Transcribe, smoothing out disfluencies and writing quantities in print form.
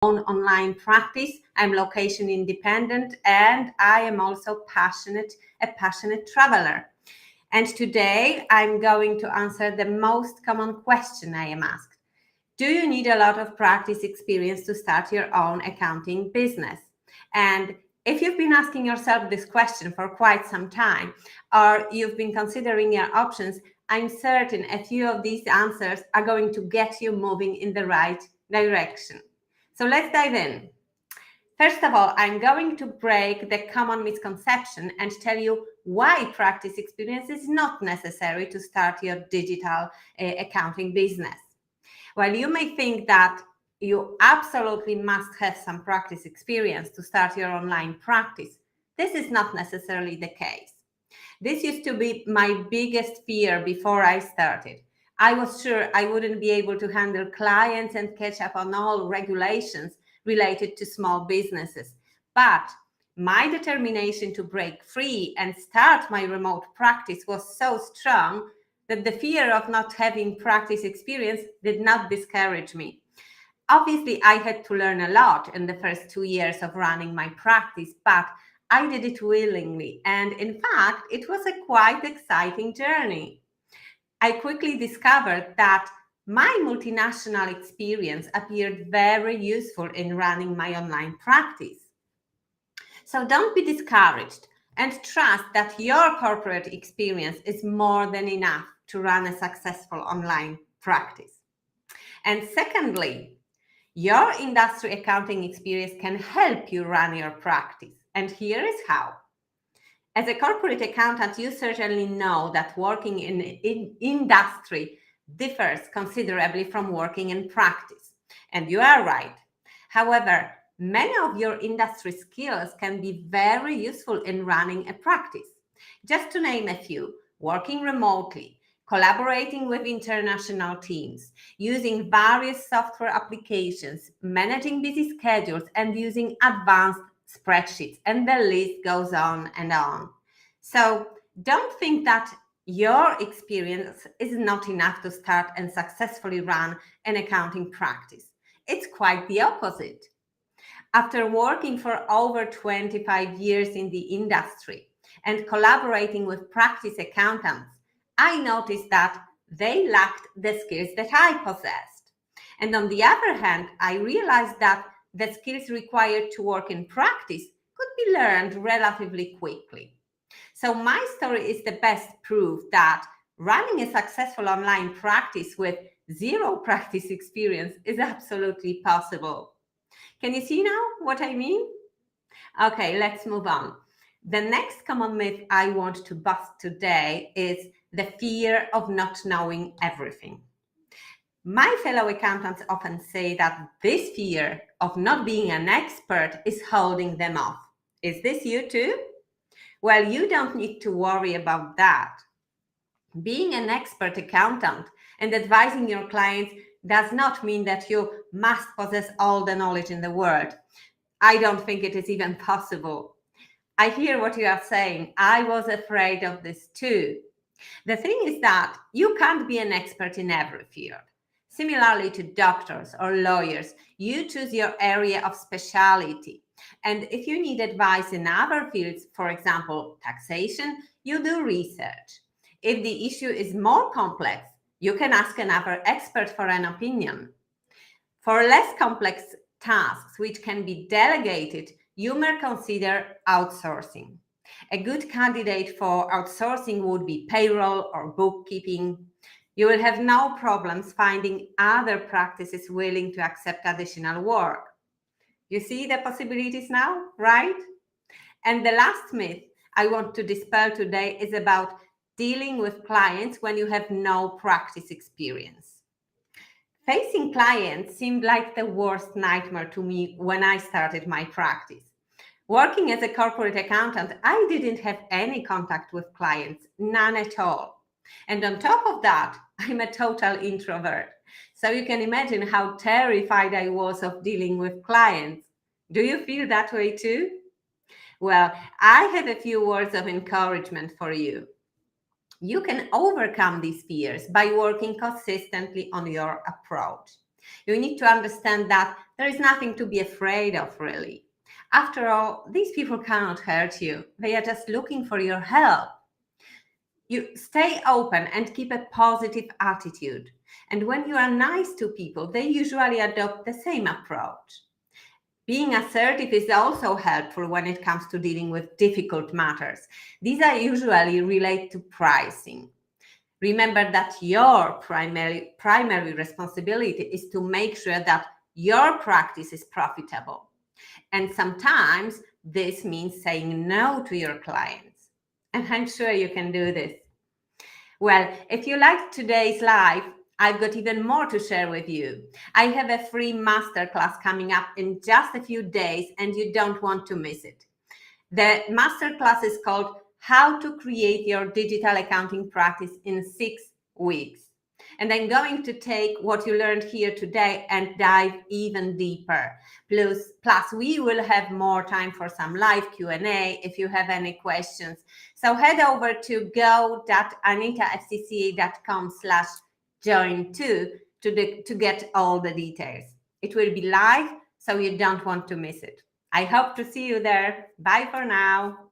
own online practice. I'm location independent, and I am also a passionate traveler. And today I'm going to answer the most common question I am asked. Do you need a lot of practice experience to start your own accounting business? And if you've been asking yourself this question for quite some time, or you've been considering your options, I'm certain a few of these answers are going to get you moving in the right direction. So let's dive in. First of all, I'm going to break the common misconception and tell you why practice experience is not necessary to start your digital accounting business. While you may think that you absolutely must have some practice experience to start your online practice, this is not necessarily the case. This used to be my biggest fear before I started. I was sure I wouldn't be able to handle clients and catch up on all regulations related to small businesses. But my determination to break free and start my remote practice was so strong that the fear of not having practice experience did not discourage me. Obviously, I had to learn a lot in the first 2 years of running my practice, but I did it willingly. And in fact, it was a quite exciting journey. I quickly discovered that my multinational experience appeared very useful in running my online practice. So don't be discouraged and trust that your corporate experience is more than enough to run a successful online practice. And secondly, your industry accounting experience can help you run your practice. And here is how. As a corporate accountant, you certainly know that working in industry differs considerably from working in practice. And you are right. However, many of your industry skills can be very useful in running a practice. Just to name a few: working remotely, collaborating with international teams, using various software applications, managing busy schedules, and using advanced spreadsheets, and the list goes on and on. So don't think that your experience is not enough to start and successfully run an accounting practice. It's quite the opposite. After working for over 25 years in the industry and collaborating with practice accountants, I noticed that they lacked the skills that I possessed. And on the other hand, I realized that the skills required to work in practice could be learned relatively quickly. So my story is the best proof that running a successful online practice with zero practice experience is absolutely possible. Can you see now what I mean? Okay, let's move on. The next common myth I want to bust today is the fear of not knowing everything. My fellow accountants often say that this fear of not being an expert is holding them off. Is this you too? Well, you don't need to worry about that. Being an expert accountant and advising your clients does not mean that you must possess all the knowledge in the world. I don't think it is even possible. I hear what you are saying. I was afraid of this too. The thing is that you can't be an expert in every field. Similarly to doctors or lawyers, you choose your area of specialty. And if you need advice in other fields, for example, taxation, you do research. If the issue is more complex, you can ask another expert for an opinion. For less complex tasks which can be delegated, you may consider outsourcing. A good candidate for outsourcing would be payroll or bookkeeping. You will have no problems finding other practices willing to accept additional work. You see the possibilities now, right? And the last myth I want to dispel today is about dealing with clients when you have no practice experience. Facing clients seemed like the worst nightmare to me when I started my practice. Working as a corporate accountant, I didn't have any contact with clients, none at all. And on top of that, I'm a total introvert. So you can imagine how terrified I was of dealing with clients. Do you feel that way too? Well, I have a few words of encouragement for you. You can overcome these fears by working consistently on your approach. You need to understand that there is nothing to be afraid of, really. After all, these people cannot hurt you. They are just looking for your help. You stay open and keep a positive attitude. And when you are nice to people, they usually adopt the same approach. Being assertive is also helpful when it comes to dealing with difficult matters. These are usually related to pricing. Remember that your primary responsibility is to make sure that your practice is profitable. And sometimes this means saying no to your clients. And I'm sure you can do this. Well, if you liked today's live, I've got even more to share with you. I have a free masterclass coming up in just a few days, and you don't want to miss it. The masterclass is called How to Create Your Digital Accounting Practice in 6 Weeks. And I'm going to take what you learned here today and dive even deeper. Plus, we will have more time for some live Q&A if you have any questions. So head over to go.anitafcca.com/join to get all the details. It will be live, so you don't want to miss it. I hope to see you there. Bye for now.